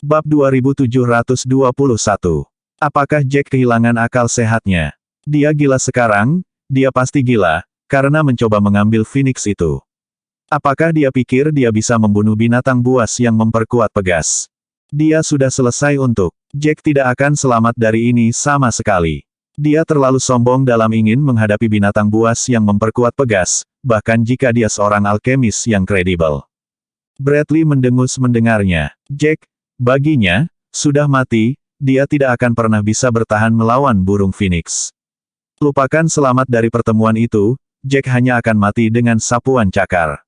Bab 2721. Apakah Jack kehilangan akal sehatnya? Dia gila sekarang, dia pasti gila, karena mencoba mengambil Phoenix itu. Apakah dia pikir dia bisa membunuh binatang buas yang memperkuat Pegas? Dia sudah selesai untuk. Jack tidak akan selamat dari ini sama sekali. Dia terlalu sombong dalam ingin menghadapi binatang buas yang memperkuat Pegas, bahkan jika dia seorang alkemis yang kredibel. Bradley mendengus mendengarnya. Jack, baginya, sudah mati, dia tidak akan pernah bisa bertahan melawan burung Phoenix. Lupakan selamat dari pertemuan itu, Jack hanya akan mati dengan sapuan cakar.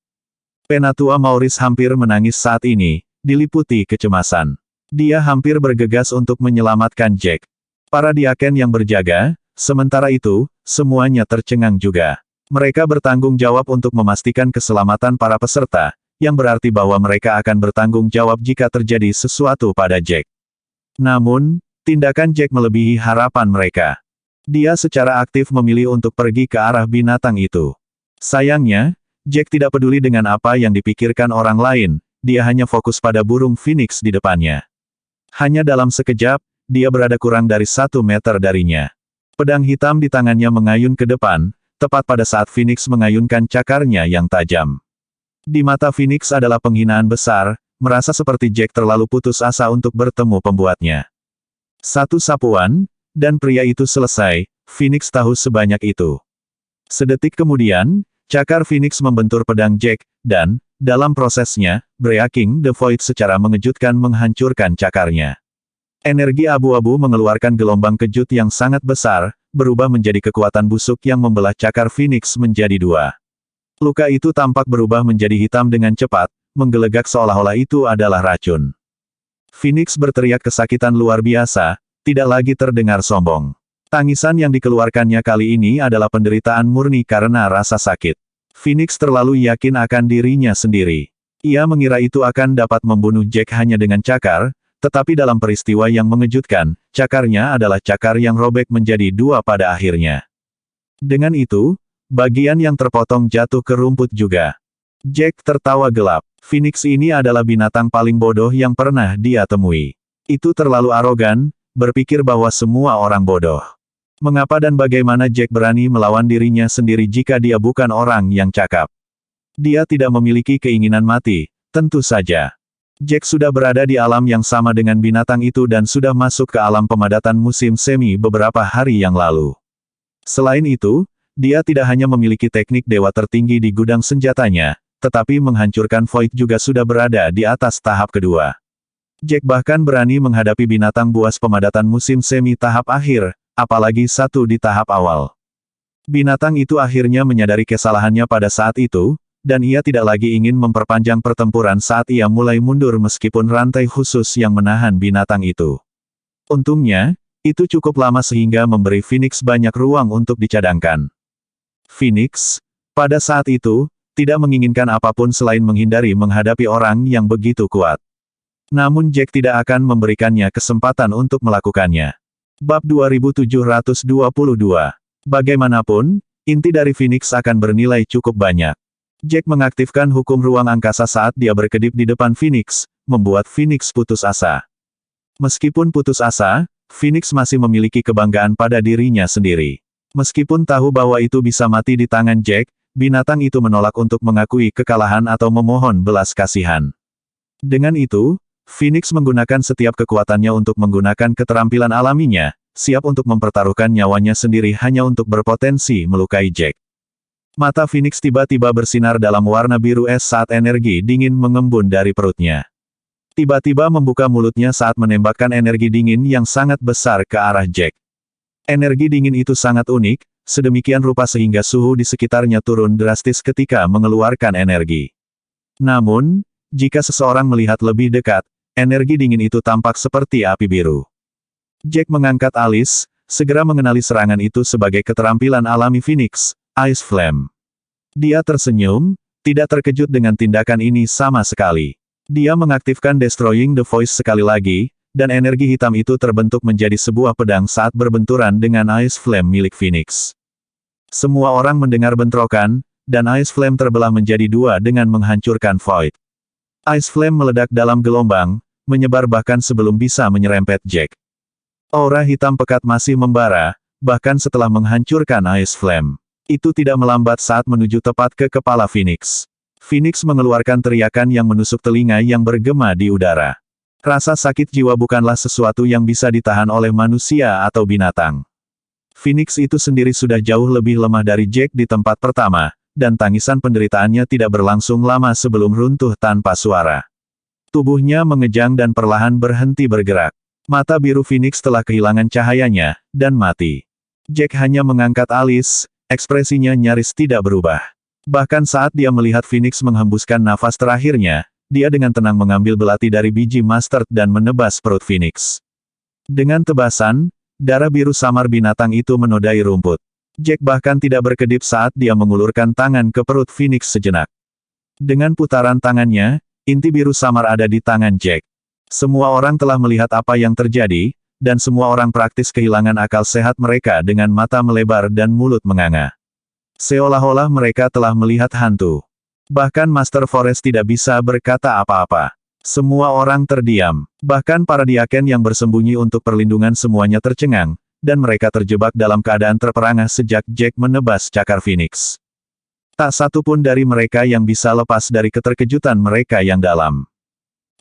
Penatua Maurice hampir menangis saat ini, diliputi kecemasan. Dia hampir bergegas untuk menyelamatkan Jack. Para diaken yang berjaga, sementara itu, semuanya tercengang juga. Mereka bertanggung jawab untuk memastikan keselamatan para peserta, yang berarti bahwa mereka akan bertanggung jawab jika terjadi sesuatu pada Jack. Namun, tindakan Jack melebihi harapan mereka. Dia secara aktif memilih untuk pergi ke arah binatang itu. Sayangnya, Jack tidak peduli dengan apa yang dipikirkan orang lain, dia hanya fokus pada burung Phoenix di depannya. Hanya dalam sekejap, dia berada kurang dari 1 meter darinya. Pedang hitam di tangannya mengayun ke depan, tepat pada saat Phoenix mengayunkan cakarnya yang tajam. Di mata Phoenix adalah penghinaan besar, merasa seperti Jack terlalu putus asa untuk bertemu pembuatnya. Satu sapuan, dan pria itu selesai, Phoenix tahu sebanyak itu. Sedetik kemudian, cakar Phoenix membentur pedang Jack, dan, dalam prosesnya, Breaking the Void secara mengejutkan menghancurkan cakarnya. Energi abu-abu mengeluarkan gelombang kejut yang sangat besar, berubah menjadi kekuatan busuk yang membelah cakar Phoenix menjadi 2. Luka itu tampak berubah menjadi hitam dengan cepat, menggelegak seolah-olah itu adalah racun. Phoenix berteriak kesakitan luar biasa, tidak lagi terdengar sombong. Tangisan yang dikeluarkannya kali ini adalah penderitaan murni karena rasa sakit. Phoenix terlalu yakin akan dirinya sendiri. Ia mengira itu akan dapat membunuh Jack hanya dengan cakar, tetapi dalam peristiwa yang mengejutkan, cakarnya adalah cakar yang robek menjadi 2 pada akhirnya. Dengan itu, bagian yang terpotong jatuh ke rumput juga. Jack tertawa gelap. Phoenix ini adalah binatang paling bodoh yang pernah dia temui. Itu terlalu arogan, berpikir bahwa semua orang bodoh. Mengapa dan bagaimana Jack berani melawan dirinya sendiri jika dia bukan orang yang cakap? Dia tidak memiliki keinginan mati, tentu saja. Jack sudah berada di alam yang sama dengan binatang itu dan sudah masuk ke alam pemadatan musim semi beberapa hari yang lalu. Selain itu, dia tidak hanya memiliki teknik dewa tertinggi di gudang senjatanya, tetapi menghancurkan Void juga sudah berada di atas tahap kedua. Jack bahkan berani menghadapi binatang buas pemadatan musim semi tahap akhir, apalagi satu di tahap awal. Binatang itu akhirnya menyadari kesalahannya pada saat itu, dan ia tidak lagi ingin memperpanjang pertempuran saat ia mulai mundur meskipun rantai khusus yang menahan binatang itu. Untungnya, itu cukup lama sehingga memberi Phoenix banyak ruang untuk dicadangkan. Phoenix, pada saat itu, tidak menginginkan apapun selain menghindari menghadapi orang yang begitu kuat. Namun Jack tidak akan memberikannya kesempatan untuk melakukannya. Bab 2722. Bagaimanapun, inti dari Phoenix akan bernilai cukup banyak. Jack mengaktifkan hukum ruang angkasa saat dia berkedip di depan Phoenix, membuat Phoenix putus asa. Meskipun putus asa, Phoenix masih memiliki kebanggaan pada dirinya sendiri. Meskipun tahu bahwa itu bisa mati di tangan Jack, binatang itu menolak untuk mengakui kekalahan atau memohon belas kasihan. Dengan itu, Phoenix menggunakan setiap kekuatannya untuk menggunakan keterampilan alaminya, siap untuk mempertaruhkan nyawanya sendiri hanya untuk berpotensi melukai Jack. Mata Phoenix tiba-tiba bersinar dalam warna biru es saat energi dingin mengembun dari perutnya. Tiba-tiba membuka mulutnya saat menembakkan energi dingin yang sangat besar ke arah Jack. Energi dingin itu sangat unik, sedemikian rupa sehingga suhu di sekitarnya turun drastis ketika mengeluarkan energi. Namun, jika seseorang melihat lebih dekat, energi dingin itu tampak seperti api biru. Jack mengangkat alis, segera mengenali serangan itu sebagai keterampilan alami Phoenix, Ice Flame. Dia tersenyum, tidak terkejut dengan tindakan ini sama sekali. Dia mengaktifkan Destroying the Voice sekali lagi, dan energi hitam itu terbentuk menjadi sebuah pedang saat berbenturan dengan Ice Flame milik Phoenix. Semua orang mendengar bentrokan, dan Ice Flame terbelah menjadi 2 dengan menghancurkan Void. Ice Flame meledak dalam gelombang, menyebar bahkan sebelum bisa menyerempet Jack. Aura hitam pekat masih membara, bahkan setelah menghancurkan Ice Flame. Itu tidak melambat saat menuju tepat ke kepala Phoenix. Phoenix mengeluarkan teriakan yang menusuk telinga yang bergema di udara. Rasa sakit jiwa bukanlah sesuatu yang bisa ditahan oleh manusia atau binatang. Phoenix itu sendiri sudah jauh lebih lemah dari Jack di tempat pertama, dan tangisan penderitaannya tidak berlangsung lama sebelum runtuh tanpa suara. Tubuhnya mengejang dan perlahan berhenti bergerak. Mata biru Phoenix telah kehilangan cahayanya, dan mati. Jack hanya mengangkat alis, ekspresinya nyaris tidak berubah. Bahkan saat dia melihat Phoenix menghembuskan nafas terakhirnya, dia dengan tenang mengambil belati dari biji mustard dan menebas perut Phoenix. Dengan tebasan, darah biru samar binatang itu menodai rumput. Jack bahkan tidak berkedip saat dia mengulurkan tangan ke perut Phoenix sejenak. Dengan putaran tangannya, inti biru samar ada di tangan Jack. Semua orang telah melihat apa yang terjadi, dan semua orang praktis kehilangan akal sehat mereka dengan mata melebar dan mulut menganga. Seolah-olah mereka telah melihat hantu. Bahkan Master Forest tidak bisa berkata apa-apa. Semua orang terdiam. Bahkan para diaken yang bersembunyi untuk perlindungan semuanya tercengang, dan mereka terjebak dalam keadaan terperangah sejak Jack menebas cakar Phoenix. Tak satu pun dari mereka yang bisa lepas dari keterkejutan mereka yang dalam.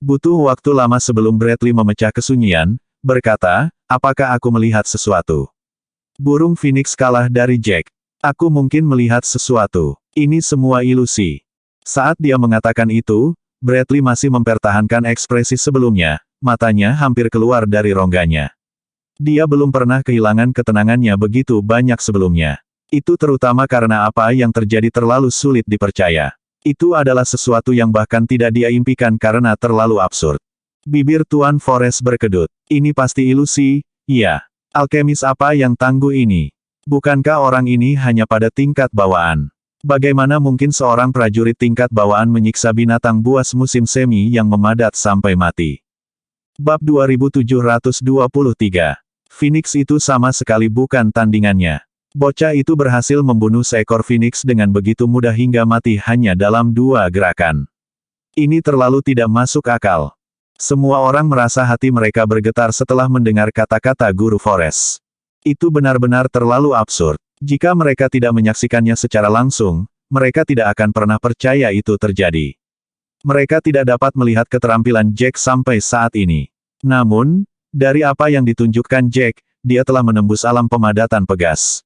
Butuh waktu lama sebelum Bradley memecah kesunyian, berkata, apakah aku melihat sesuatu? Burung Phoenix kalah dari Jack. Aku mungkin melihat sesuatu. Ini semua ilusi. Saat dia mengatakan itu, Bradley masih mempertahankan ekspresi sebelumnya, matanya hampir keluar dari rongganya. Dia belum pernah kehilangan ketenangannya begitu banyak sebelumnya. Itu terutama karena apa yang terjadi terlalu sulit dipercaya. Itu adalah sesuatu yang bahkan tidak dia impikan karena terlalu absurd. Bibir Tuan Forest berkedut. Ini pasti ilusi, iya. Alkemis apa yang tangguh ini? Bukankah orang ini hanya pada tingkat bawaan? Bagaimana mungkin seorang prajurit tingkat bawaan menyiksa binatang buas musim semi yang memadat sampai mati? Bab 2723. Phoenix itu sama sekali bukan tandingannya. Bocah itu berhasil membunuh seekor Phoenix dengan begitu mudah hingga mati hanya dalam 2 gerakan. Ini terlalu tidak masuk akal. Semua orang merasa hati mereka bergetar setelah mendengar kata-kata Guru Forest. Itu benar-benar terlalu absurd. Jika mereka tidak menyaksikannya secara langsung, mereka tidak akan pernah percaya itu terjadi. Mereka tidak dapat melihat keterampilan Jack sampai saat ini. Namun, dari apa yang ditunjukkan Jack, dia telah menembus alam pemadatan pegas.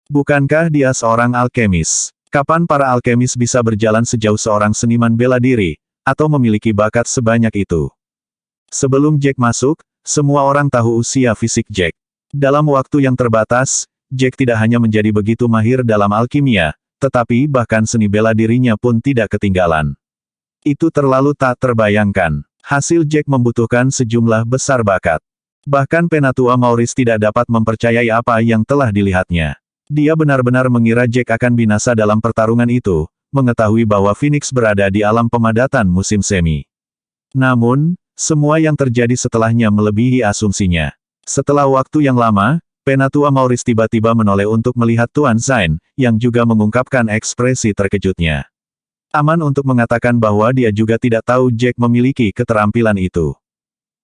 Bukankah dia seorang alkemis? Kapan para alkemis bisa berjalan sejauh seorang seniman bela diri, atau memiliki bakat sebanyak itu? Sebelum Jack masuk, semua orang tahu usia fisik Jack. Dalam waktu yang terbatas, Jack tidak hanya menjadi begitu mahir dalam alkimia, tetapi bahkan seni bela dirinya pun tidak ketinggalan. Itu terlalu tak terbayangkan. Hasil Jack membutuhkan sejumlah besar bakat. Bahkan Penatua Maurice tidak dapat mempercayai apa yang telah dilihatnya. Dia benar-benar mengira Jack akan binasa dalam pertarungan itu, mengetahui bahwa Phoenix berada di alam pemadatan musim semi. Namun, semua yang terjadi setelahnya melebihi asumsinya. Setelah waktu yang lama, Penatua Maurice tiba-tiba menoleh untuk melihat Tuan Zain, yang juga mengungkapkan ekspresi terkejutnya. Aman untuk mengatakan bahwa dia juga tidak tahu Jack memiliki keterampilan itu.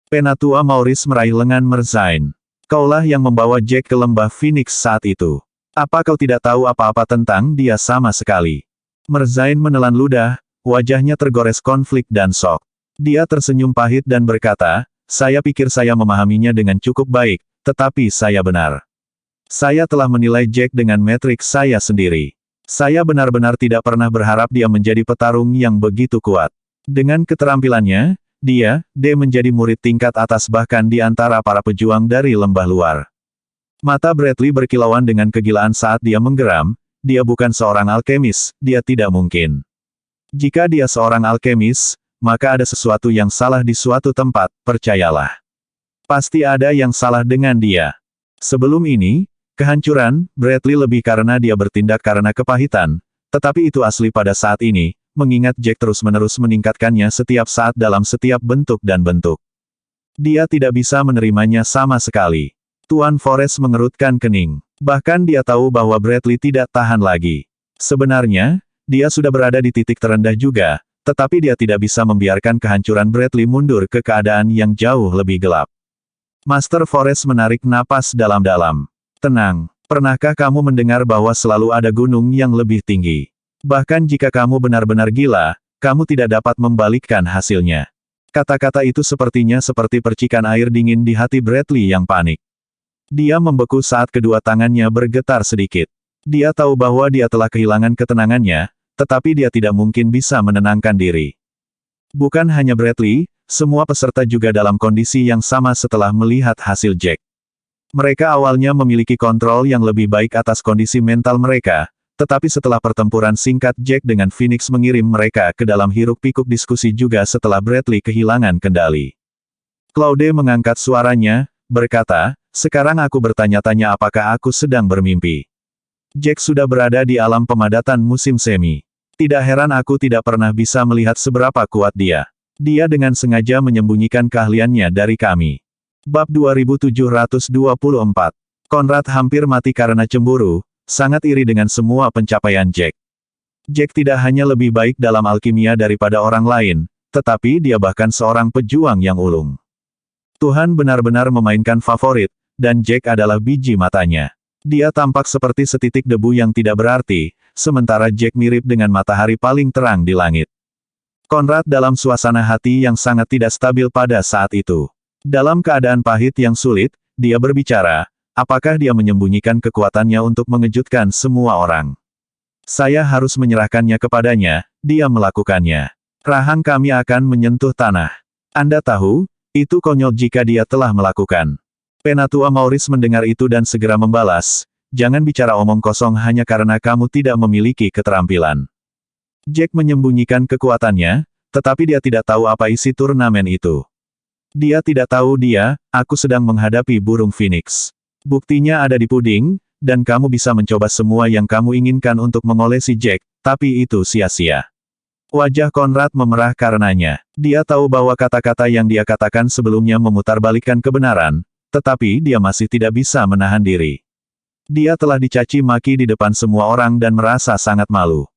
Penatua Maurice meraih lengan Merzain. Kaulah yang membawa Jack ke lembah Phoenix saat itu. Apa kau tidak tahu apa-apa tentang dia sama sekali? Merzain menelan ludah, wajahnya tergores konflik dan shock. Dia tersenyum pahit dan berkata, saya pikir saya memahaminya dengan cukup baik. Tetapi saya benar. Saya telah menilai Jack dengan metrik saya sendiri. Saya benar-benar tidak pernah berharap dia menjadi petarung yang begitu kuat. Dengan keterampilannya, dia, menjadi murid tingkat atas bahkan di antara para pejuang dari lembah luar. Mata Bradley berkilauan dengan kegilaan saat dia menggeram, dia bukan seorang alkemis, dia tidak mungkin. Jika dia seorang alkemis, maka ada sesuatu yang salah di suatu tempat, percayalah. Pasti ada yang salah dengan dia. Sebelum ini, kehancuran, Bradley lebih karena dia bertindak karena kepahitan, tetapi itu asli pada saat ini, mengingat Jack terus-menerus meningkatkannya setiap saat dalam setiap bentuk dan bentuk. Dia tidak bisa menerimanya sama sekali. Tuan Forest mengerutkan kening. Bahkan dia tahu bahwa Bradley tidak tahan lagi. Sebenarnya, dia sudah berada di titik terendah juga, tetapi dia tidak bisa membiarkan kehancuran Bradley mundur ke keadaan yang jauh lebih gelap. Master Forest menarik napas dalam-dalam. Tenang, pernahkah kamu mendengar bahwa selalu ada gunung yang lebih tinggi? Bahkan jika kamu benar-benar gila, kamu tidak dapat membalikkan hasilnya. Kata-kata itu sepertinya seperti percikan air dingin di hati Bradley yang panik. Dia membeku saat kedua tangannya bergetar sedikit. Dia tahu bahwa dia telah kehilangan ketenangannya, tetapi dia tidak mungkin bisa menenangkan diri. Bukan hanya Bradley, semua peserta juga dalam kondisi yang sama setelah melihat hasil Jack. Mereka awalnya memiliki kontrol yang lebih baik atas kondisi mental mereka, tetapi setelah pertempuran singkat Jack dengan Phoenix mengirim mereka ke dalam hiruk-pikuk diskusi juga setelah Bradley kehilangan kendali. Claude mengangkat suaranya, berkata, "Sekarang aku bertanya-tanya apakah aku sedang bermimpi." Jack sudah berada di alam pemadatan musim semi. Tidak heran aku tidak pernah bisa melihat seberapa kuat dia. Dia dengan sengaja menyembunyikan keahliannya dari kami. Bab 2724. Conrad hampir mati karena cemburu, sangat iri dengan semua pencapaian Jack. Jack tidak hanya lebih baik dalam alkimia daripada orang lain, tetapi dia bahkan seorang pejuang yang ulung. Tuhan benar-benar memainkan favorit, dan Jack adalah biji matanya. Dia tampak seperti setitik debu yang tidak berarti, sementara Jack mirip dengan matahari paling terang di langit. Conrad dalam suasana hati yang sangat tidak stabil pada saat itu. Dalam keadaan pahit yang sulit, dia berbicara, apakah dia menyembunyikan kekuatannya untuk mengejutkan semua orang? Saya harus menyerahkannya kepadanya, dia melakukannya. Rahang kami akan menyentuh tanah. Anda tahu, itu konyol jika dia telah melakukan. Penatua Maurice mendengar itu dan segera membalas, jangan bicara omong kosong hanya karena kamu tidak memiliki keterampilan. Jack menyembunyikan kekuatannya, tetapi dia tidak tahu apa isi turnamen itu. Dia tidak tahu aku sedang menghadapi burung Phoenix. Buktinya ada di puding, dan kamu bisa mencoba semua yang kamu inginkan untuk mengolesi Jack, tapi itu sia-sia. Wajah Conrad memerah karenanya. Dia tahu bahwa kata-kata yang dia katakan sebelumnya memutarbalikkan kebenaran, tetapi dia masih tidak bisa menahan diri. Dia telah dicaci maki di depan semua orang dan merasa sangat malu.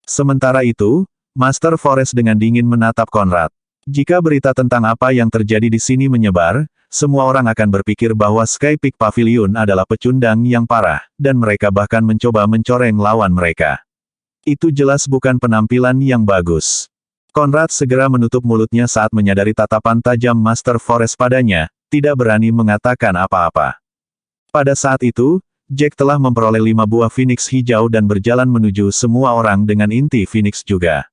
Sementara itu, Master Forest dengan dingin menatap Conrad. Jika berita tentang apa yang terjadi di sini menyebar, semua orang akan berpikir bahwa Sky Peak Pavilion adalah pecundang yang parah, dan mereka bahkan mencoba mencoreng lawan mereka. Itu jelas bukan penampilan yang bagus. Conrad segera menutup mulutnya saat menyadari tatapan tajam Master Forest padanya, tidak berani mengatakan apa-apa. Pada saat itu, Jack telah memperoleh 5 buah Phoenix hijau dan berjalan menuju semua orang dengan inti Phoenix juga.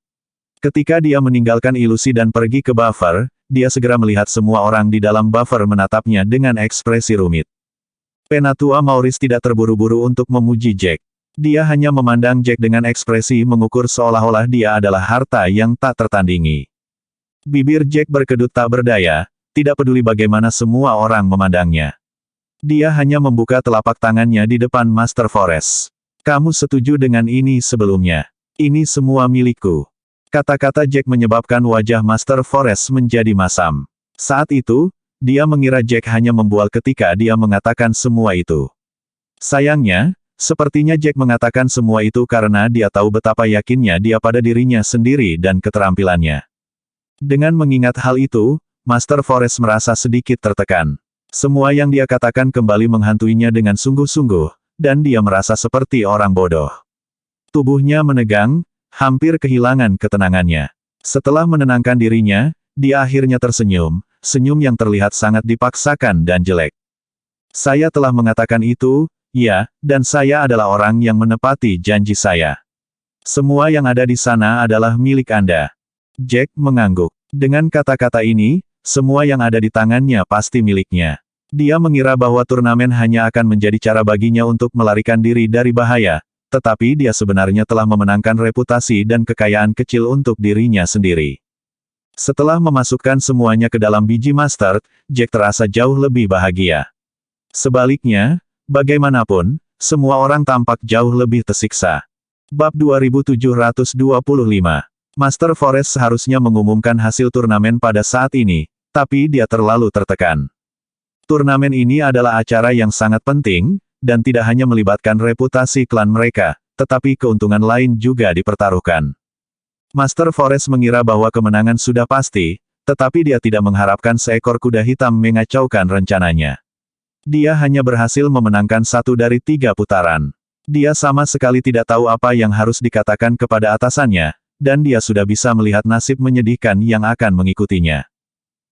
Ketika dia meninggalkan ilusi dan pergi ke buffer, dia segera melihat semua orang di dalam buffer menatapnya dengan ekspresi rumit. Penatua Maurice tidak terburu-buru untuk memuji Jack. Dia hanya memandang Jack dengan ekspresi mengukur seolah-olah dia adalah harta yang tak tertandingi. Bibir Jack berkedut tak berdaya, tidak peduli bagaimana semua orang memandangnya. Dia hanya membuka telapak tangannya di depan Master Forest. Kamu setuju dengan ini sebelumnya? Ini semua milikku. Kata-kata Jack menyebabkan wajah Master Forest menjadi masam. Saat itu, dia mengira Jack hanya membual ketika dia mengatakan semua itu. Sayangnya, sepertinya Jack mengatakan semua itu karena dia tahu betapa yakinnya dia pada dirinya sendiri dan keterampilannya. Dengan mengingat hal itu, Master Forest merasa sedikit tertekan. Semua yang dia katakan kembali menghantuinya dengan sungguh-sungguh, dan dia merasa seperti orang bodoh. Tubuhnya menegang, hampir kehilangan ketenangannya. Setelah menenangkan dirinya, dia akhirnya tersenyum, senyum yang terlihat sangat dipaksakan dan jelek. Saya telah mengatakan itu, ya, dan saya adalah orang yang menepati janji saya. Semua yang ada di sana adalah milik Anda. Jack mengangguk. Dengan kata-kata ini, semua yang ada di tangannya pasti miliknya. Dia mengira bahwa turnamen hanya akan menjadi cara baginya untuk melarikan diri dari bahaya, tetapi dia sebenarnya telah memenangkan reputasi dan kekayaan kecil untuk dirinya sendiri. Setelah memasukkan semuanya ke dalam biji mustard, Jack terasa jauh lebih bahagia. Sebaliknya, bagaimanapun, semua orang tampak jauh lebih tersiksa. Bab 2725. Master Forest seharusnya mengumumkan hasil turnamen pada saat ini, tapi dia terlalu tertekan. Turnamen ini adalah acara yang sangat penting, dan tidak hanya melibatkan reputasi klan mereka, tetapi keuntungan lain juga dipertaruhkan. Master Forest mengira bahwa kemenangan sudah pasti, tetapi dia tidak mengharapkan seekor kuda hitam mengacaukan rencananya. Dia hanya berhasil memenangkan 1 dari 3 putaran. Dia sama sekali tidak tahu apa yang harus dikatakan kepada atasannya, dan dia sudah bisa melihat nasib menyedihkan yang akan mengikutinya.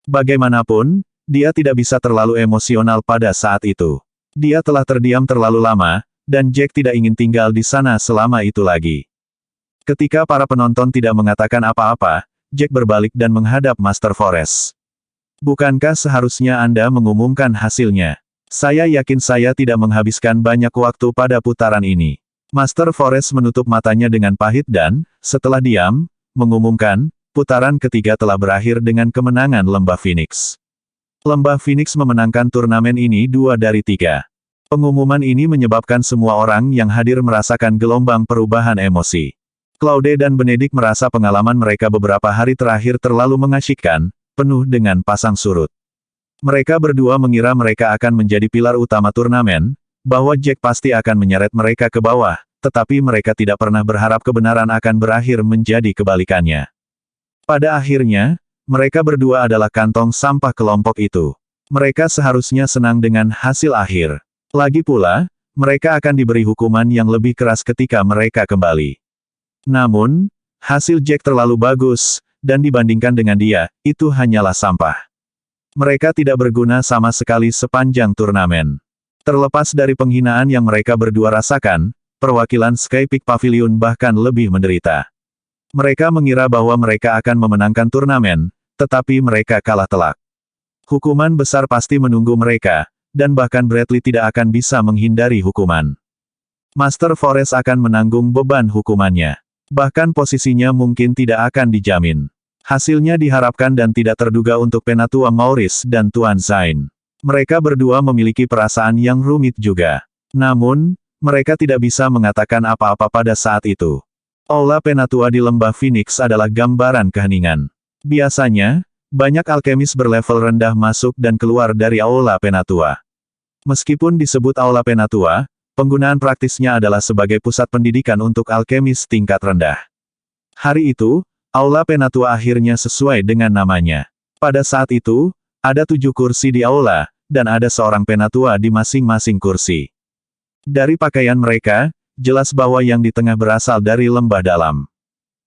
Bagaimanapun, dia tidak bisa terlalu emosional pada saat itu. Dia telah terdiam terlalu lama, dan Jack tidak ingin tinggal di sana selama itu lagi. Ketika para penonton tidak mengatakan apa-apa, Jack berbalik dan menghadap Master Forest. Bukankah seharusnya Anda mengumumkan hasilnya? Saya yakin saya tidak menghabiskan banyak waktu pada putaran ini. Master Forest menutup matanya dengan pahit dan, setelah diam, mengumumkan, putaran ketiga telah berakhir dengan kemenangan Lembah Phoenix. Lembah Phoenix memenangkan turnamen ini 2 dari 3. Pengumuman ini menyebabkan semua orang yang hadir merasakan gelombang perubahan emosi. Claude dan Benedict merasa pengalaman mereka beberapa hari terakhir terlalu mengasyikkan, penuh dengan pasang surut. Mereka berdua mengira mereka akan menjadi pilar utama turnamen, bahwa Jack pasti akan menyeret mereka ke bawah, tetapi mereka tidak pernah berharap kebenaran akan berakhir menjadi kebalikannya. Pada akhirnya, mereka berdua adalah kantong sampah kelompok itu. Mereka seharusnya senang dengan hasil akhir. Lagi pula, mereka akan diberi hukuman yang lebih keras ketika mereka kembali. Namun, hasil Jack terlalu bagus, dan dibandingkan dengan dia, itu hanyalah sampah. Mereka tidak berguna sama sekali sepanjang turnamen. Terlepas dari penghinaan yang mereka berdua rasakan, perwakilan Sky Peak Pavilion bahkan lebih menderita. Mereka mengira bahwa mereka akan memenangkan turnamen, tetapi mereka kalah telak. Hukuman besar pasti menunggu mereka, dan bahkan Bradley tidak akan bisa menghindari hukuman. Master Forest akan menanggung beban hukumannya. Bahkan posisinya mungkin tidak akan dijamin. Hasilnya diharapkan dan tidak terduga untuk Penatua Maurice dan Tuan Zain. Mereka berdua memiliki perasaan yang rumit juga. Namun, mereka tidak bisa mengatakan apa-apa pada saat itu. Aula Penatua di Lembah Phoenix adalah gambaran keheningan. Biasanya, banyak alkemis berlevel rendah masuk dan keluar dari Aula Penatua. Meskipun disebut Aula Penatua, penggunaan praktisnya adalah sebagai pusat pendidikan untuk alkemis tingkat rendah. Hari itu, Aula Penatua akhirnya sesuai dengan namanya. Pada saat itu, ada 7 kursi di aula, dan ada seorang penatua di masing-masing kursi. Dari pakaian mereka, jelas bahwa yang di tengah berasal dari lembah dalam.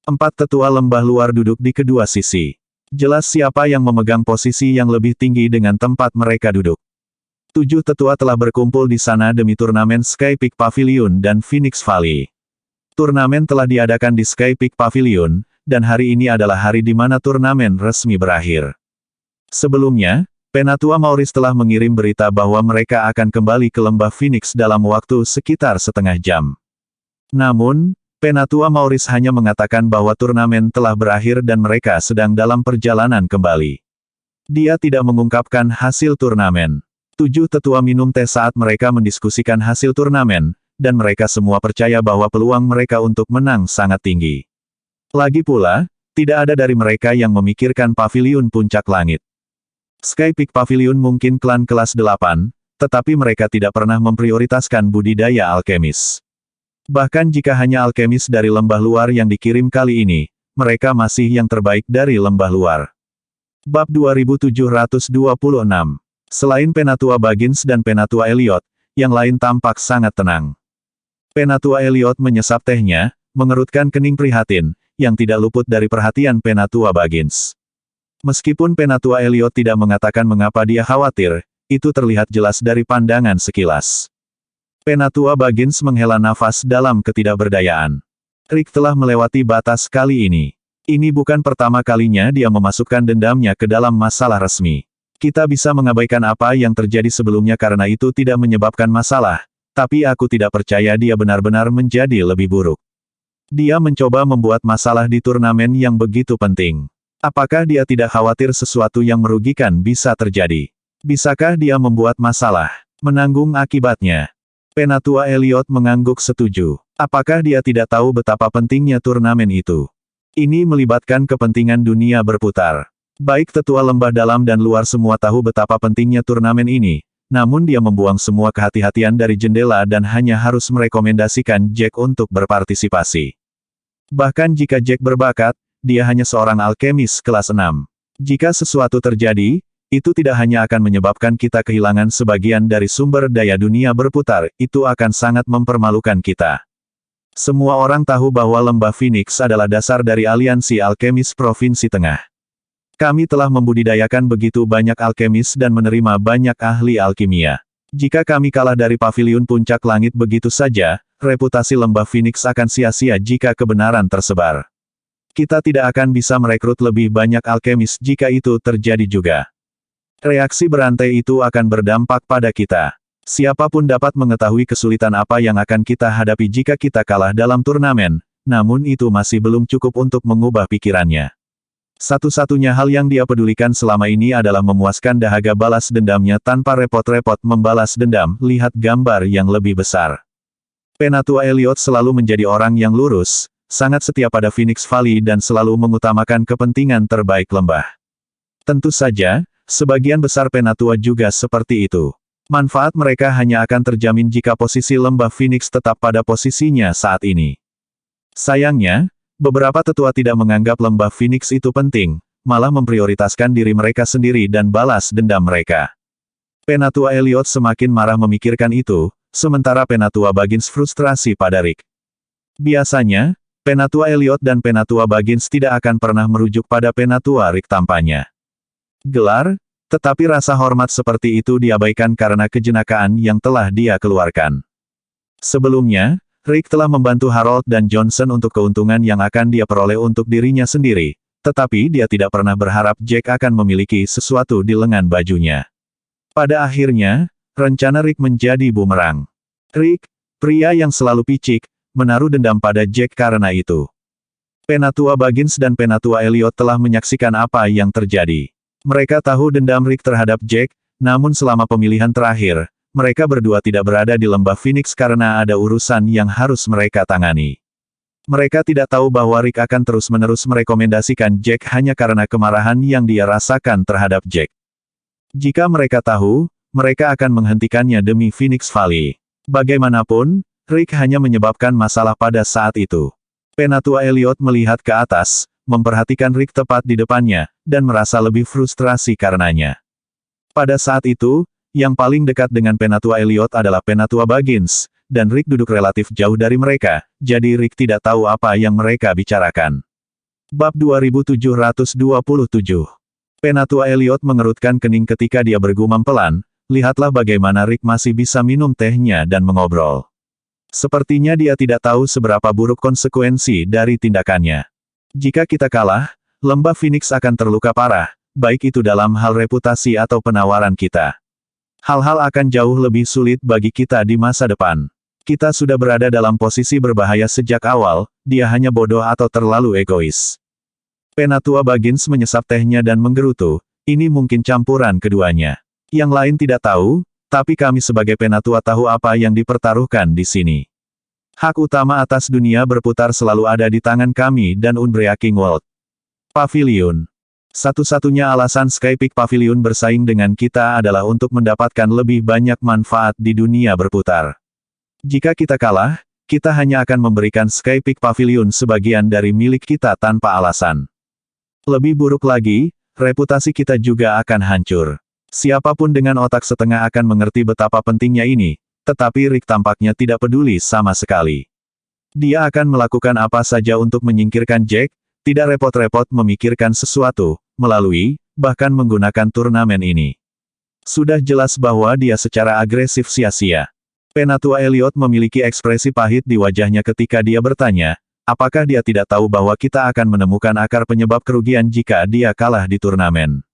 4 tetua lembah luar duduk di kedua sisi. Jelas siapa yang memegang posisi yang lebih tinggi dengan tempat mereka duduk. 7 tetua telah berkumpul di sana demi turnamen Sky Peak Pavilion dan Phoenix Valley. Turnamen telah diadakan di Sky Peak Pavilion, dan hari ini adalah hari di mana turnamen resmi berakhir. Sebelumnya, Penatua Maurice telah mengirim berita bahwa mereka akan kembali ke Lembah Phoenix dalam waktu sekitar setengah jam. Namun, Penatua Maurice hanya mengatakan bahwa turnamen telah berakhir dan mereka sedang dalam perjalanan kembali. Dia tidak mengungkapkan hasil turnamen. 7 tetua minum teh saat mereka mendiskusikan hasil turnamen, dan mereka semua percaya bahwa peluang mereka untuk menang sangat tinggi. Lagi pula, tidak ada dari mereka yang memikirkan pavilion puncak langit. Sky Peak Pavilion mungkin klan kelas 8, tetapi mereka tidak pernah memprioritaskan budidaya alkemis. Bahkan jika hanya alkemis dari lembah luar yang dikirim kali ini, mereka masih yang terbaik dari lembah luar. Bab 2726. Selain Penatua Baggins dan Penatua Elliot, yang lain tampak sangat tenang. Penatua Elliot menyesap tehnya, mengerutkan kening prihatin, yang tidak luput dari perhatian Penatua Baggins. Meskipun Penatua Elliot tidak mengatakan mengapa dia khawatir, itu terlihat jelas dari pandangan sekilas. Penatua Baggins menghela nafas dalam ketidakberdayaan. Rick telah melewati batas kali ini. Ini bukan pertama kalinya dia memasukkan dendamnya ke dalam masalah resmi. Kita bisa mengabaikan apa yang terjadi sebelumnya karena itu tidak menyebabkan masalah, tapi aku tidak percaya dia benar-benar menjadi lebih buruk. Dia mencoba membuat masalah di turnamen yang begitu penting. Apakah dia tidak khawatir sesuatu yang merugikan bisa terjadi? Bisakah dia membuat masalah, menanggung akibatnya? Penatua Elliot mengangguk setuju. Apakah dia tidak tahu betapa pentingnya turnamen itu? Ini melibatkan kepentingan dunia berputar. Baik tetua lembah dalam dan luar semua tahu betapa pentingnya turnamen ini, namun dia membuang semua kehati-hatian dari jendela dan hanya harus merekomendasikan Jack untuk berpartisipasi. Bahkan jika Jack berbakat, dia hanya seorang alkemis kelas 6. Jika sesuatu terjadi, itu tidak hanya akan menyebabkan kita kehilangan sebagian dari sumber daya dunia berputar, itu akan sangat mempermalukan kita. Semua orang tahu bahwa Lembah Phoenix adalah dasar dari aliansi alkemis Provinsi Tengah. Kami telah membudidayakan begitu banyak alkemis dan menerima banyak ahli alkimia. Jika kami kalah dari Paviliun Puncak Langit begitu saja, reputasi Lembah Phoenix akan sia-sia jika kebenaran tersebar. Kita tidak akan bisa merekrut lebih banyak alkemis jika itu terjadi juga. Reaksi berantai itu akan berdampak pada kita. Siapapun dapat mengetahui kesulitan apa yang akan kita hadapi jika kita kalah dalam turnamen, namun itu masih belum cukup untuk mengubah pikirannya. Satu-satunya hal yang dia pedulikan selama ini adalah memuaskan dahaga balas dendamnya tanpa repot-repot membalas dendam, lihat gambar yang lebih besar. Penatua Elliot selalu menjadi orang yang lurus, sangat setia pada Phoenix Valley dan selalu mengutamakan kepentingan terbaik lembah. Tentu saja, sebagian besar penatua juga seperti itu. Manfaat mereka hanya akan terjamin jika posisi lembah Phoenix tetap pada posisinya saat ini. Sayangnya, beberapa tetua tidak menganggap lembah Phoenix itu penting, malah memprioritaskan diri mereka sendiri dan balas dendam mereka. Penatua Elliot semakin marah memikirkan itu, sementara Penatua Baggins frustrasi pada Rick. Biasanya, Penatua Elliot dan Penatua Baggins tidak akan pernah merujuk pada Penatua Rick tampaknya. Gelar, tetapi rasa hormat seperti itu diabaikan karena kejenakaan yang telah dia keluarkan. Sebelumnya, Rick telah membantu Harold dan Johnson untuk keuntungan yang akan dia peroleh untuk dirinya sendiri, tetapi dia tidak pernah berharap Jack akan memiliki sesuatu di lengan bajunya. Pada akhirnya, rencana Rick menjadi bumerang. Rick, pria yang selalu picik, menaruh dendam pada Jack karena itu. Penatua Baggins dan Penatua Elliot telah menyaksikan apa yang terjadi. Mereka tahu dendam Rick terhadap Jack, namun selama pemilihan terakhir, mereka berdua tidak berada di lembah Phoenix karena ada urusan yang harus mereka tangani. Mereka tidak tahu bahwa Rick akan terus-menerus merekomendasikan Jack hanya karena kemarahan yang dia rasakan terhadap Jack. Jika mereka tahu, mereka akan menghentikannya demi Phoenix Valley. Bagaimanapun, Rick hanya menyebabkan masalah pada saat itu. Penatua Elliot melihat ke atas, memperhatikan Rick tepat di depannya, dan merasa lebih frustrasi karenanya. Pada saat itu, yang paling dekat dengan Penatua Elliot adalah Penatua Baggins, dan Rick duduk relatif jauh dari mereka, jadi Rick tidak tahu apa yang mereka bicarakan. Bab 2727. Penatua Elliot mengerutkan kening ketika dia bergumam pelan, lihatlah bagaimana Rick masih bisa minum tehnya dan mengobrol. Sepertinya dia tidak tahu seberapa buruk konsekuensi dari tindakannya. Jika kita kalah, lembah Phoenix akan terluka parah, baik itu dalam hal reputasi atau penawaran kita. Hal-hal akan jauh lebih sulit bagi kita di masa depan. Kita sudah berada dalam posisi berbahaya sejak awal, dia hanya bodoh atau terlalu egois. Penatua Baggins menyesap tehnya dan menggerutu, ini mungkin campuran keduanya. Yang lain tidak tahu, tapi kami sebagai penatua tahu apa yang dipertaruhkan di sini. Hak utama atas dunia berputar selalu ada di tangan kami dan Umbrea King World. Pavilion. Satu-satunya alasan Skypeak Pavilion bersaing dengan kita adalah untuk mendapatkan lebih banyak manfaat di dunia berputar. Jika kita kalah, kita hanya akan memberikan Skypeak Pavilion sebagian dari milik kita tanpa alasan. Lebih buruk lagi, reputasi kita juga akan hancur. Siapapun dengan otak setengah akan mengerti betapa pentingnya ini, tetapi Rick tampaknya tidak peduli sama sekali. Dia akan melakukan apa saja untuk menyingkirkan Jack, tidak repot-repot memikirkan sesuatu, melalui, bahkan menggunakan turnamen ini. Sudah jelas bahwa dia secara agresif sia-sia. Penatua Elliot memiliki ekspresi pahit di wajahnya ketika dia bertanya, apakah dia tidak tahu bahwa kita akan menemukan akar penyebab kerugian jika dia kalah di turnamen.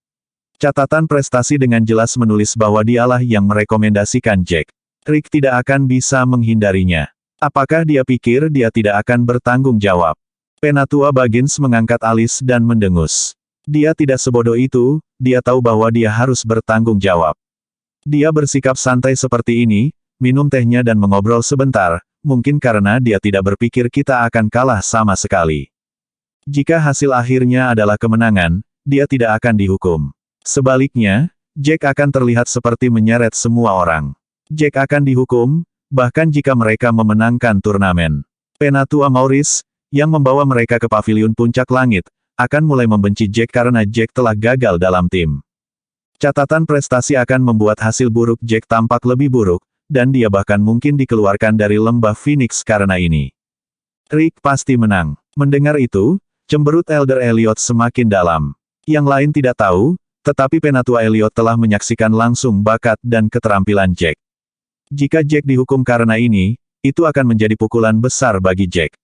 Catatan prestasi dengan jelas menulis bahwa dialah yang merekomendasikan Jack. Rick tidak akan bisa menghindarinya. Apakah dia pikir dia tidak akan bertanggung jawab? Penatua Baggins mengangkat alis dan mendengus. Dia tidak sebodoh itu, dia tahu bahwa dia harus bertanggung jawab. Dia bersikap santai seperti ini, minum tehnya dan mengobrol sebentar, mungkin karena dia tidak berpikir kita akan kalah sama sekali. Jika hasil akhirnya adalah kemenangan, dia tidak akan dihukum. Sebaliknya, Jack akan terlihat seperti menyeret semua orang. Jack akan dihukum, bahkan jika mereka memenangkan turnamen. Penatua Maurice, yang membawa mereka ke paviliun puncak langit, akan mulai membenci Jack karena Jack telah gagal dalam tim. Catatan prestasi akan membuat hasil buruk Jack tampak lebih buruk, dan dia bahkan mungkin dikeluarkan dari lembah Phoenix karena ini. Rick pasti menang. Mendengar itu, cemberut Elder Elliot semakin dalam. Yang lain tidak tahu, tetapi Penatua Elliot telah menyaksikan langsung bakat dan keterampilan Jack. Jika Jack dihukum karena ini, itu akan menjadi pukulan besar bagi Jack.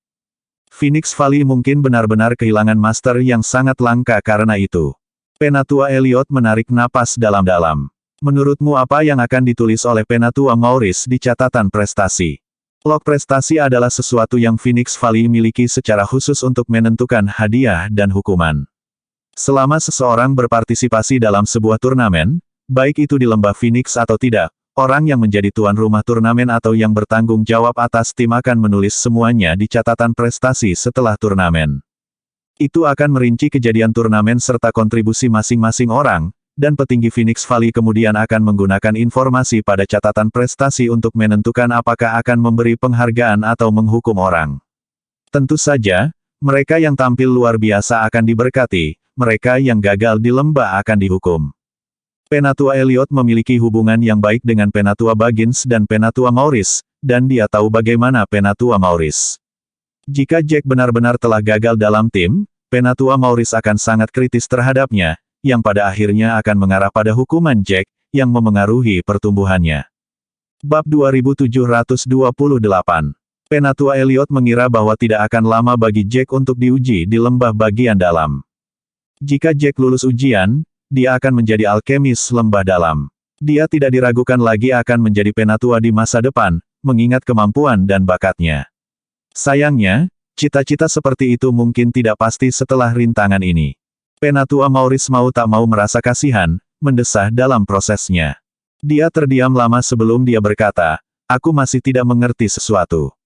Phoenix Valley mungkin benar-benar kehilangan master yang sangat langka karena itu. Penatua Elliot menarik napas dalam-dalam. Menurutmu apa yang akan ditulis oleh Penatua Maurice di catatan prestasi? Log prestasi adalah sesuatu yang Phoenix Valley miliki secara khusus untuk menentukan hadiah dan hukuman. Selama seseorang berpartisipasi dalam sebuah turnamen, baik itu di lembah Phoenix atau tidak, orang yang menjadi tuan rumah turnamen atau yang bertanggung jawab atas tim akan menulis semuanya di catatan prestasi setelah turnamen. Itu akan merinci kejadian turnamen serta kontribusi masing-masing orang, dan petinggi Phoenix Valley kemudian akan menggunakan informasi pada catatan prestasi untuk menentukan apakah akan memberi penghargaan atau menghukum orang. Tentu saja, mereka yang tampil luar biasa akan diberkati, mereka yang gagal di lembah akan dihukum. Penatua Elliot memiliki hubungan yang baik dengan Penatua Baggins dan Penatua Maurice, dan dia tahu bagaimana Penatua Maurice. Jika Jack benar-benar telah gagal dalam tim, Penatua Maurice akan sangat kritis terhadapnya, yang pada akhirnya akan mengarah pada hukuman Jack, yang memengaruhi pertumbuhannya. Bab 2728. Penatua Elliot mengira bahwa tidak akan lama bagi Jack untuk diuji di lembah bagian dalam. Jika Jack lulus ujian, dia akan menjadi alkemis lembah dalam. Dia tidak diragukan lagi akan menjadi penatua di masa depan, mengingat kemampuan dan bakatnya. Sayangnya, cita-cita seperti itu mungkin tidak pasti setelah rintangan ini. Penatua Maurice mau tak mau merasa kasihan, mendesah dalam prosesnya. Dia terdiam lama sebelum dia berkata, "Aku masih tidak mengerti sesuatu.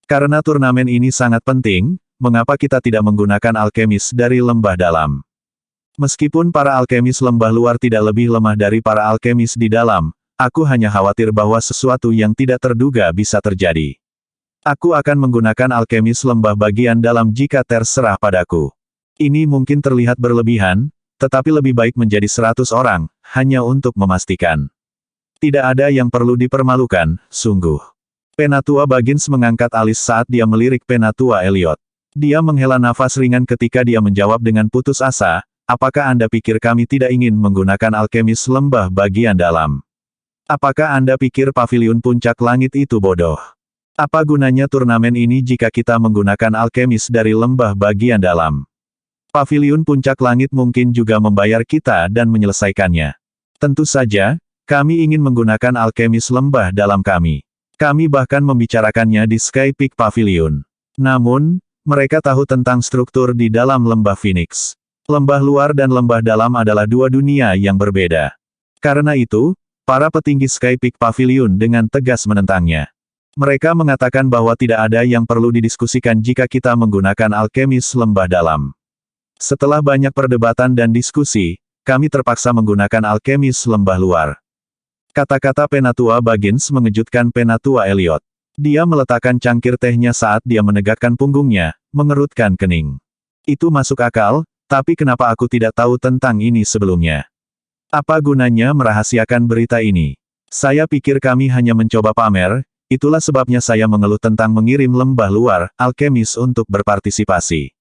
Karena turnamen ini sangat penting, mengapa kita tidak menggunakan alkemis dari lembah dalam? Meskipun para alkemis lembah luar tidak lebih lemah dari para alkemis di dalam, aku hanya khawatir bahwa sesuatu yang tidak terduga bisa terjadi. Aku akan menggunakan alkemis lembah bagian dalam jika terserah padaku. Ini mungkin terlihat berlebihan, tetapi lebih baik menjadi 100 orang, hanya untuk memastikan. Tidak ada yang perlu dipermalukan, sungguh." Penatua Baggins mengangkat alis saat dia melirik Penatua Elliot. Dia menghela nafas ringan ketika dia menjawab dengan putus asa, "Apakah Anda pikir kami tidak ingin menggunakan alkemis lembah bagian dalam? Apakah Anda pikir paviliun puncak langit itu bodoh? Apa gunanya turnamen ini jika kita menggunakan alkemis dari lembah bagian dalam? Paviliun puncak langit mungkin juga membayar kita dan menyelesaikannya. Tentu saja, kami ingin menggunakan alkemis lembah dalam kami. Kami bahkan membicarakannya di Sky Peak Pavilion. Namun, mereka tahu tentang struktur di dalam lembah Phoenix. Lembah luar dan lembah dalam adalah dua dunia yang berbeda. Karena itu, para petinggi Sky Peak Pavilion dengan tegas menentangnya. Mereka mengatakan bahwa tidak ada yang perlu didiskusikan jika kita menggunakan alkemis lembah dalam. Setelah banyak perdebatan dan diskusi, kami terpaksa menggunakan alkemis lembah luar. Kata-kata Penatua Baggins mengejutkan Penatua Elliot. Dia meletakkan cangkir tehnya saat dia menegakkan punggungnya, mengerutkan kening. Itu masuk akal, tapi kenapa aku tidak tahu tentang ini sebelumnya? Apa gunanya merahasiakan berita ini? Saya pikir kami hanya mencoba pamer, itulah sebabnya saya mengeluh tentang mengirim lembah luar, alkemis untuk berpartisipasi.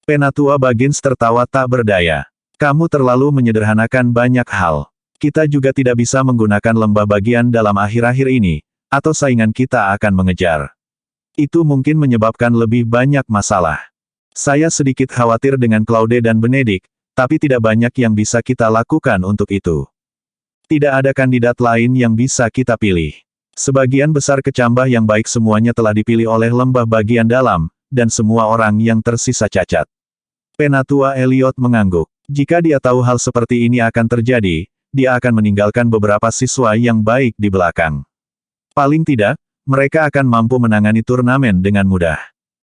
Penatua Baggins tertawa tak berdaya. Kamu terlalu menyederhanakan banyak hal. Kita juga tidak bisa menggunakan lembah bagian dalam akhir-akhir ini, atau saingan kita akan mengejar. Itu mungkin menyebabkan lebih banyak masalah. Saya sedikit khawatir dengan Claude dan Benedict, tapi tidak banyak yang bisa kita lakukan untuk itu. Tidak ada kandidat lain yang bisa kita pilih. Sebagian besar kecambah yang baik semuanya telah dipilih oleh lembah bagian dalam, dan semua orang yang tersisa cacat. Penatua Elliot mengangguk. Jika dia tahu hal seperti ini akan terjadi, dia akan meninggalkan beberapa siswa yang baik di belakang. Paling tidak, mereka akan mampu menangani turnamen dengan mudah.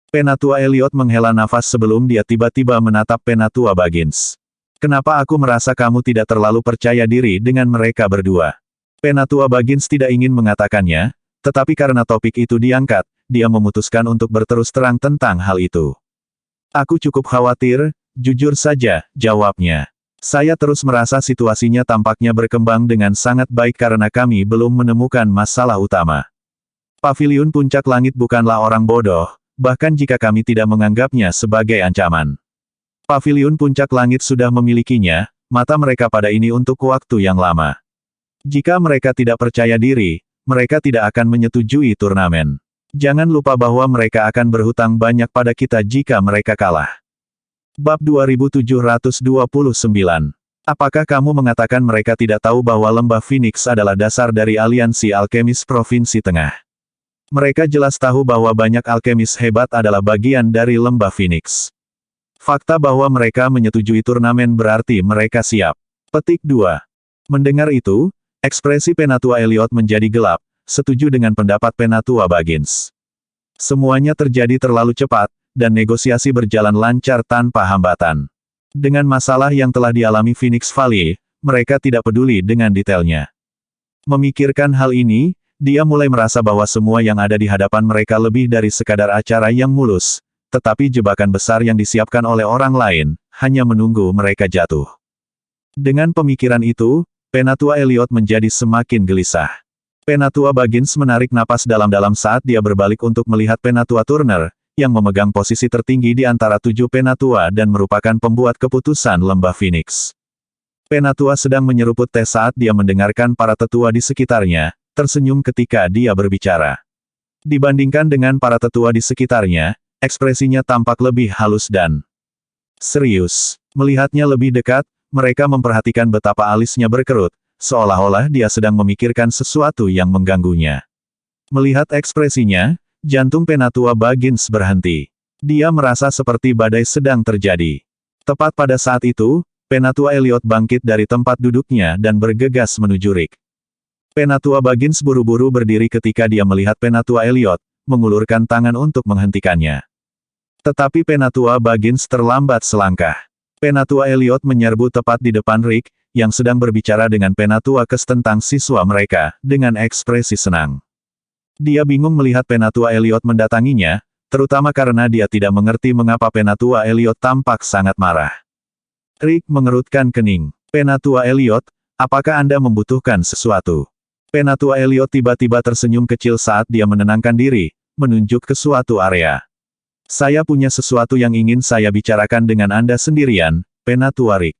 Penatua Elliot menghela nafas sebelum dia tiba-tiba menatap Penatua Baggins. Kenapa aku merasa kamu tidak terlalu percaya diri dengan mereka berdua? Penatua Baggins tidak ingin mengatakannya, tetapi karena topik itu diangkat, dia memutuskan untuk berterus terang tentang hal itu. Aku cukup khawatir, jujur saja, jawabnya. Saya terus merasa situasinya tampaknya berkembang dengan sangat baik karena kami belum menemukan masalah utama. Paviliun Puncak Langit bukanlah orang bodoh, bahkan jika kami tidak menganggapnya sebagai ancaman. Paviliun Puncak Langit sudah memilikinya, mata mereka pada ini untuk waktu yang lama. Jika mereka tidak percaya diri, mereka tidak akan menyetujui turnamen. Jangan lupa bahwa mereka akan berhutang banyak pada kita jika mereka kalah. Bab 2729. Apakah kamu mengatakan mereka tidak tahu bahwa Lembah Phoenix adalah dasar dari aliansi alkemis Provinsi Tengah? Mereka jelas tahu bahwa banyak alkemis hebat adalah bagian dari Lembah Phoenix. Fakta bahwa mereka menyetujui turnamen berarti mereka siap. Petik 2. Mendengar itu, ekspresi Penatua Elliot menjadi gelap, setuju dengan pendapat Penatua Baggins. Semuanya terjadi terlalu cepat, dan negosiasi berjalan lancar tanpa hambatan. Dengan masalah yang telah dialami Phoenix Valley, mereka tidak peduli dengan detailnya. Memikirkan hal ini, dia mulai merasa bahwa semua yang ada di hadapan mereka lebih dari sekadar acara yang mulus, tetapi jebakan besar yang disiapkan oleh orang lain, hanya menunggu mereka jatuh. Dengan pemikiran itu, Penatua Elliot menjadi semakin gelisah. Penatua Baggins menarik napas dalam-dalam saat dia berbalik untuk melihat Penatua Turner, yang memegang posisi tertinggi di antara 7 penatua dan merupakan pembuat keputusan Lembah Phoenix. Penatua sedang menyeruput teh saat dia mendengarkan para tetua di sekitarnya, tersenyum ketika dia berbicara. Dibandingkan dengan para tetua di sekitarnya, ekspresinya tampak lebih halus dan serius. Melihatnya lebih dekat, mereka memperhatikan betapa alisnya berkerut, seolah-olah dia sedang memikirkan sesuatu yang mengganggunya. Melihat ekspresinya, jantung Penatua Baggins berhenti. Dia merasa seperti badai sedang terjadi. Tepat pada saat itu, Penatua Elliot bangkit dari tempat duduknya dan bergegas menuju Rick. Penatua Baggins buru-buru berdiri ketika dia melihat Penatua Elliot, mengulurkan tangan untuk menghentikannya. Tetapi Penatua Baggins terlambat selangkah. Penatua Elliot menyerbu tepat di depan Rick, yang sedang berbicara dengan Penatua Kes tentang siswa mereka, dengan ekspresi senang. Dia bingung melihat Penatua Elliot mendatanginya, terutama karena dia tidak mengerti mengapa Penatua Elliot tampak sangat marah. Rick mengerutkan kening. Penatua Elliot, apakah Anda membutuhkan sesuatu? Penatua Elliot tiba-tiba tersenyum kecil saat dia menenangkan diri, menunjuk ke suatu area. Saya punya sesuatu yang ingin saya bicarakan dengan Anda sendirian, Penatua Rick.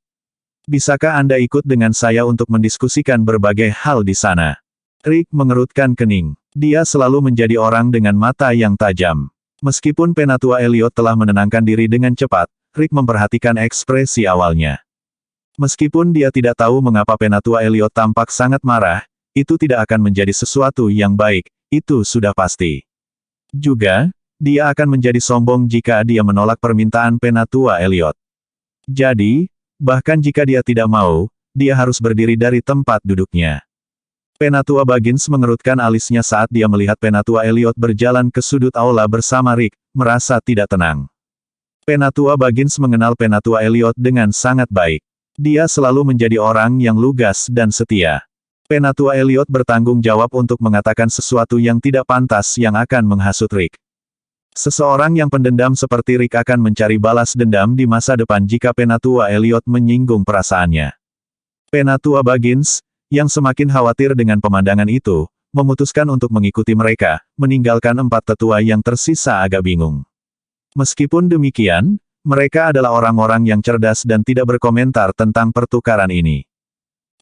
Bisakah Anda ikut dengan saya untuk mendiskusikan berbagai hal di sana? Rick mengerutkan kening. Dia selalu menjadi orang dengan mata yang tajam. Meskipun Penatua Elliot telah menenangkan diri dengan cepat, Rick memperhatikan ekspresi awalnya. Meskipun dia tidak tahu mengapa Penatua Elliot tampak sangat marah, itu tidak akan menjadi sesuatu yang baik, itu sudah pasti. Juga, dia akan menjadi sombong jika dia menolak permintaan Penatua Elliot. Jadi, bahkan jika dia tidak mau, dia harus berdiri dari tempat duduknya. Penatua Baggins mengerutkan alisnya saat dia melihat Penatua Elliot berjalan ke sudut aula bersama Rick, merasa tidak tenang. Penatua Baggins mengenal Penatua Elliot dengan sangat baik. Dia selalu menjadi orang yang lugas dan setia. Penatua Elliot bertanggung jawab untuk mengatakan sesuatu yang tidak pantas yang akan menghasut Rick. Seseorang yang pendendam seperti Rick akan mencari balas dendam di masa depan jika Penatua Elliot menyinggung perasaannya. Penatua Baggins, yang semakin khawatir dengan pemandangan itu, memutuskan untuk mengikuti mereka, meninggalkan 4 tetua yang tersisa agak bingung. Meskipun demikian, mereka adalah orang-orang yang cerdas dan tidak berkomentar tentang pertukaran ini.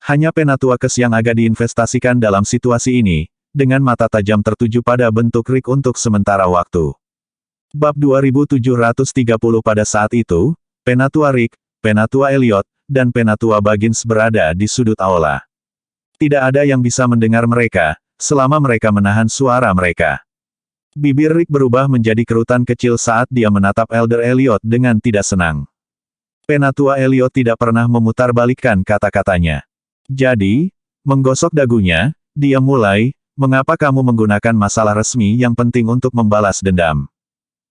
Hanya Penatua Kes yang agak diinvestasikan dalam situasi ini, dengan mata tajam tertuju pada bentuk Rick untuk sementara waktu. Bab 2730. Pada saat itu, Penatua Rick, Penatua Elliot, dan Penatua Baggins berada di sudut aula. Tidak ada yang bisa mendengar mereka, selama mereka menahan suara mereka. Bibir Rick berubah menjadi kerutan kecil saat dia menatap Elder Elliot dengan tidak senang. Penatua Elliot tidak pernah memutarbalikkan kata-katanya. Jadi, menggosok dagunya, dia mulai, mengapa kamu menggunakan masalah resmi yang penting untuk membalas dendam?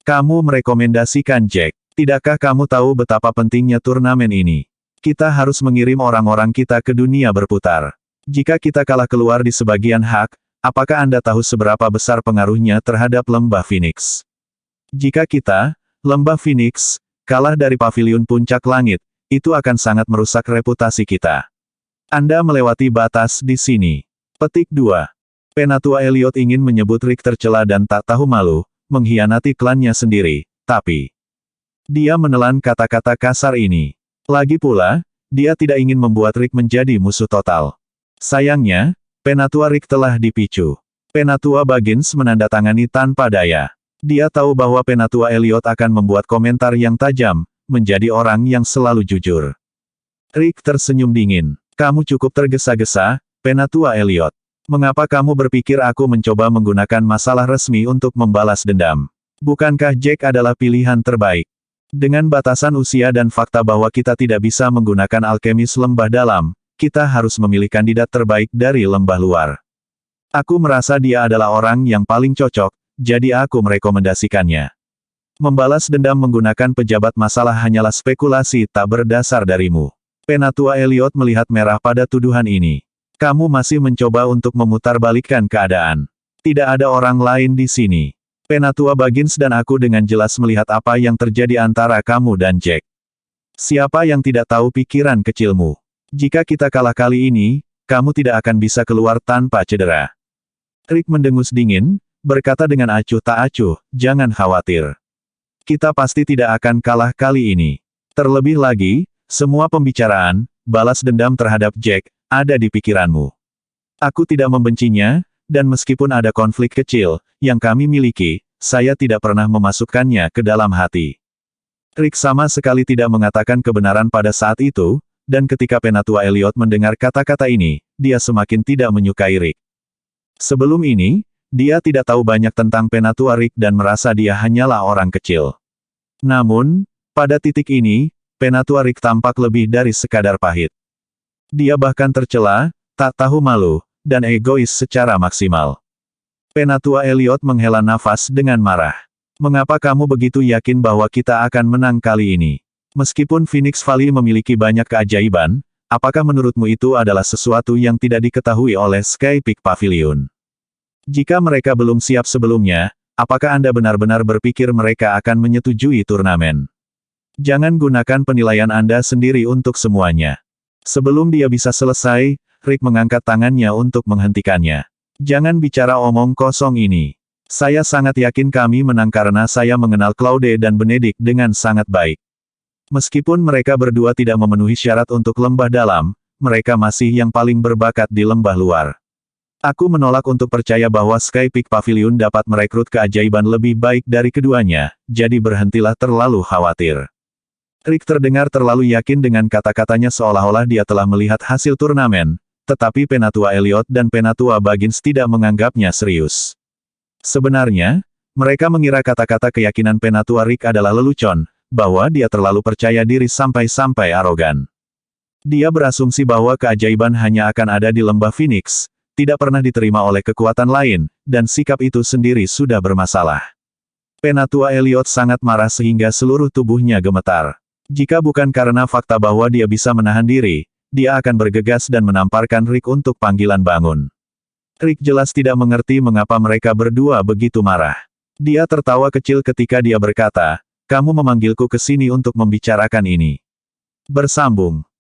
Kamu merekomendasikan Jack. Tidakkah kamu tahu betapa pentingnya turnamen ini? Kita harus mengirim orang-orang kita ke dunia berputar. Jika kita kalah keluar di sebagian hak, apakah Anda tahu seberapa besar pengaruhnya terhadap Lembah Phoenix? Jika kita, Lembah Phoenix, kalah dari Paviliun Puncak Langit, itu akan sangat merusak reputasi kita. Anda melewati batas di sini. Petik 2. Penatua Elliot ingin menyebut Rick tercela dan tak tahu malu, mengkhianati klannya sendiri, tapi dia menelan kata-kata kasar ini. Lagi pula, dia tidak ingin membuat Rick menjadi musuh total. Sayangnya, Penatua Rick telah dipicu. Penatua Baggins menandatangani tanpa daya. Dia tahu bahwa Penatua Elliot akan membuat komentar yang tajam, menjadi orang yang selalu jujur. Rick tersenyum dingin. Kamu cukup tergesa-gesa, Penatua Elliot. Mengapa kamu berpikir aku mencoba menggunakan masalah resmi untuk membalas dendam? Bukankah Jack adalah pilihan terbaik? Dengan batasan usia dan fakta bahwa kita tidak bisa menggunakan alkemis lembah dalam, kita harus memilih kandidat terbaik dari lembah luar. Aku merasa dia adalah orang yang paling cocok, jadi aku merekomendasikannya. Membalas dendam menggunakan pejabat masalah hanyalah spekulasi tak berdasar darimu. Penatua Elliot melihat merah pada tuduhan ini. Kamu masih mencoba untuk memutarbalikkan keadaan. Tidak ada orang lain di sini. Penatua Baggins dan aku dengan jelas melihat apa yang terjadi antara kamu dan Jack. Siapa yang tidak tahu pikiran kecilmu? Jika kita kalah kali ini, kamu tidak akan bisa keluar tanpa cedera. Rick mendengus dingin, berkata dengan acuh tak acuh, jangan khawatir. Kita pasti tidak akan kalah kali ini. Terlebih lagi, semua pembicaraan, balas dendam terhadap Jack, ada di pikiranmu. Aku tidak membencinya, dan meskipun ada konflik kecil, yang kami miliki, saya tidak pernah memasukkannya ke dalam hati. Rick sama sekali tidak mengatakan kebenaran pada saat itu, dan ketika Penatua Elliot mendengar kata-kata ini, dia semakin tidak menyukai Rick. Sebelum ini, dia tidak tahu banyak tentang Penatua Rick dan merasa dia hanyalah orang kecil. Namun, pada titik ini, Penatua Rick tampak lebih dari sekadar pahit. Dia bahkan tercela, tak tahu malu, dan egois secara maksimal. Penatua Elliot menghela nafas dengan marah. Mengapa kamu begitu yakin bahwa kita akan menang kali ini? Meskipun Phoenix Valley memiliki banyak keajaiban, apakah menurutmu itu adalah sesuatu yang tidak diketahui oleh Sky Peak Pavilion? Jika mereka belum siap sebelumnya, apakah Anda benar-benar berpikir mereka akan menyetujui turnamen? Jangan gunakan penilaian Anda sendiri untuk semuanya. Sebelum dia bisa selesai, Rick mengangkat tangannya untuk menghentikannya. Jangan bicara omong kosong ini. Saya sangat yakin kami menang karena saya mengenal Claude dan Benedict dengan sangat baik. Meskipun mereka berdua tidak memenuhi syarat untuk lembah dalam, mereka masih yang paling berbakat di lembah luar. Aku menolak untuk percaya bahwa Sky Peak Pavilion dapat merekrut keajaiban lebih baik dari keduanya, jadi berhentilah terlalu khawatir. Rick terdengar terlalu yakin dengan kata-katanya seolah-olah dia telah melihat hasil turnamen, tetapi Penatua Elliot dan Penatua Baggins tidak menganggapnya serius. Sebenarnya, mereka mengira kata-kata keyakinan Penatua Rick adalah lelucon, bahwa dia terlalu percaya diri sampai-sampai arogan. Dia berasumsi bahwa keajaiban hanya akan ada di lembah Phoenix, tidak pernah diterima oleh kekuatan lain, dan sikap itu sendiri sudah bermasalah. Penatua Elliot sangat marah sehingga seluruh tubuhnya gemetar. Jika bukan karena fakta bahwa dia bisa menahan diri, dia akan bergegas dan menamparkan Rick untuk panggilan bangun. Rick jelas tidak mengerti mengapa mereka berdua begitu marah. Dia tertawa kecil ketika dia berkata, kamu memanggilku ke sini untuk membicarakan ini. Bersambung.